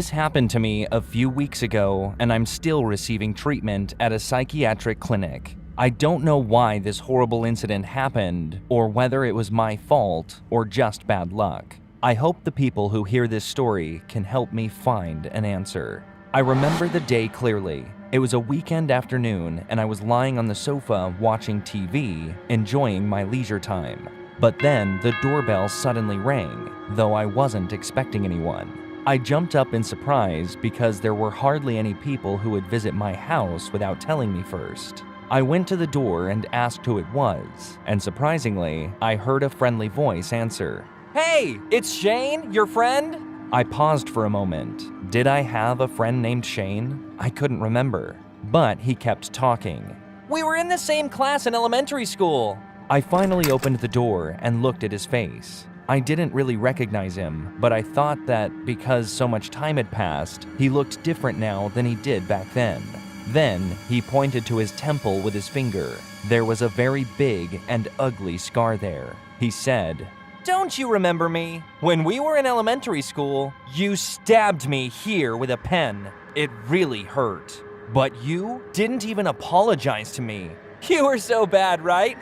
This happened to me a few weeks ago, and I'm still receiving treatment at a psychiatric clinic. I don't know why this horrible incident happened, or whether it was my fault or just bad luck. I hope the people who hear this story can help me find an answer. I remember the day clearly. It was a weekend afternoon, and I was lying on the sofa watching TV, enjoying my leisure time. But then the doorbell suddenly rang, though I wasn't expecting anyone. I jumped up in surprise because there were hardly any people who would visit my house without telling me first. I went to the door and asked who it was, and surprisingly, I heard a friendly voice answer. "Hey, it's Shane, your friend?" I paused for a moment. Did I have a friend named Shane? I couldn't remember. But he kept talking. "We were in the same class in elementary school." I finally opened the door and looked at his face. I didn't really recognize him, but I thought that because so much time had passed, he looked different now than he did back then. Then, he pointed to his temple with his finger. There was a very big and ugly scar there. He said, "Don't you remember me? When we were in elementary school, you stabbed me here with a pen. It really hurt. But you didn't even apologize to me. You were so bad, right?"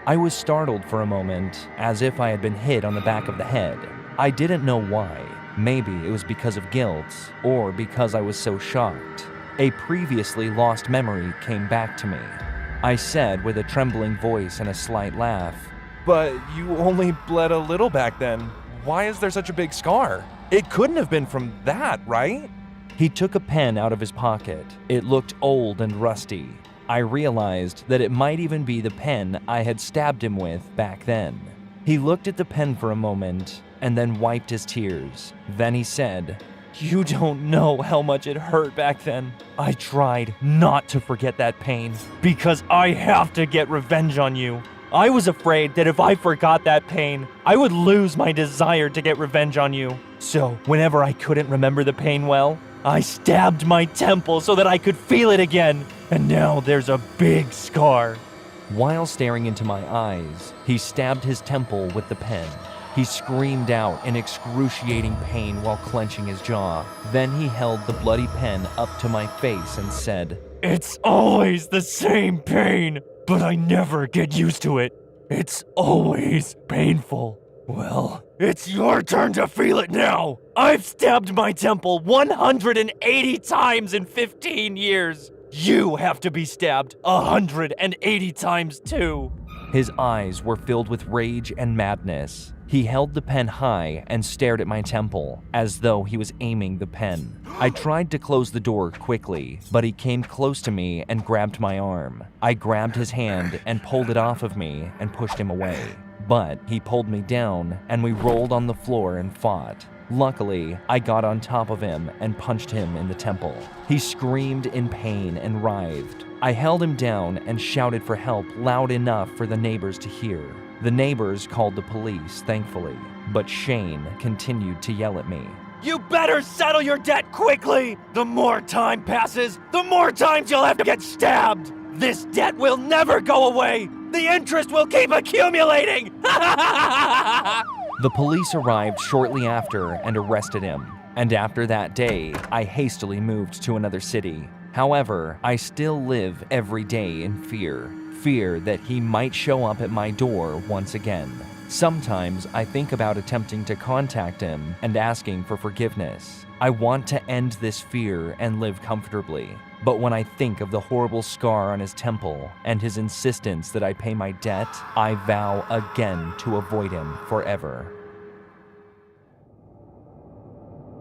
I was startled for a moment, as if I had been hit on the back of the head. I didn't know why. Maybe it was because of guilt, or because I was so shocked. A previously lost memory came back to me. I said with a trembling voice and a slight laugh, "But you only bled a little back then. Why is there such a big scar? It couldn't have been from that, right?" He took a pen out of his pocket. It looked old and rusty. I realized that it might even be the pen I had stabbed him with back then. He looked at the pen for a moment and then wiped his tears. Then he said, "You don't know how much it hurt back then. I tried not to forget that pain because I have to get revenge on you. I was afraid that if I forgot that pain, I would lose my desire to get revenge on you. So whenever I couldn't remember the pain well, I stabbed my temple so that I could feel it again, and now there's a big scar." While staring into my eyes, he stabbed his temple with the pen. He screamed out in excruciating pain while clenching his jaw. Then he held the bloody pen up to my face and said, "It's always the same pain, but I never get used to it. It's always painful. Well, it's your turn to feel it now. I've stabbed my temple 180 times in 15 years. You have to be stabbed 180 times too." His eyes were filled with rage and madness. He held the pen high and stared at my temple, as though he was aiming the pen. I tried to close the door quickly, but he came close to me and grabbed my arm. I grabbed his hand and pulled it off of me and pushed him away. But he pulled me down, and we rolled on the floor and fought. Luckily, I got on top of him and punched him in the temple. He screamed in pain and writhed. I held him down and shouted for help loud enough for the neighbors to hear. The neighbors called the police, thankfully, but Shane continued to yell at me. "You better settle your debt quickly! The more time passes, the more times you'll have to get stabbed! This debt will never go away! The interest will keep accumulating!" The police arrived shortly after and arrested him. And after that day, I hastily moved to another city. However, I still live every day in fear. Fear that he might show up at my door once again. Sometimes I think about attempting to contact him and asking for forgiveness. I want to end this fear and live comfortably. But when I think of the horrible scar on his temple and his insistence that I pay my debt, I vow again to avoid him forever.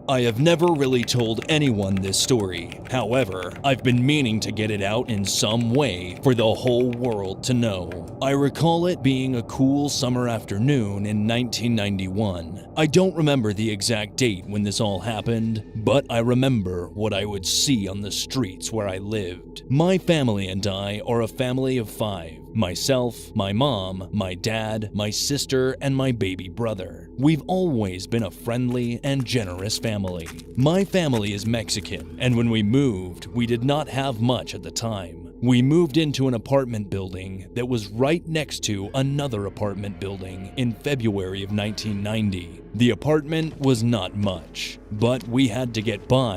I have never really told anyone this story. However, I've been meaning to get it out in some way for the whole world to know. I recall it being a cool summer afternoon in 1991. I don't remember the exact date when this all happened, but I remember what I would see on the streets where I lived. My family and I are a family of 5. Myself, my mom, my dad, my sister, and my baby brother. We've always been a friendly and generous family. My family is Mexican, and when we moved, we did not have much at the time. We moved into an apartment building that was right next to another apartment building in February of 1990. The apartment was not much, but we had to get by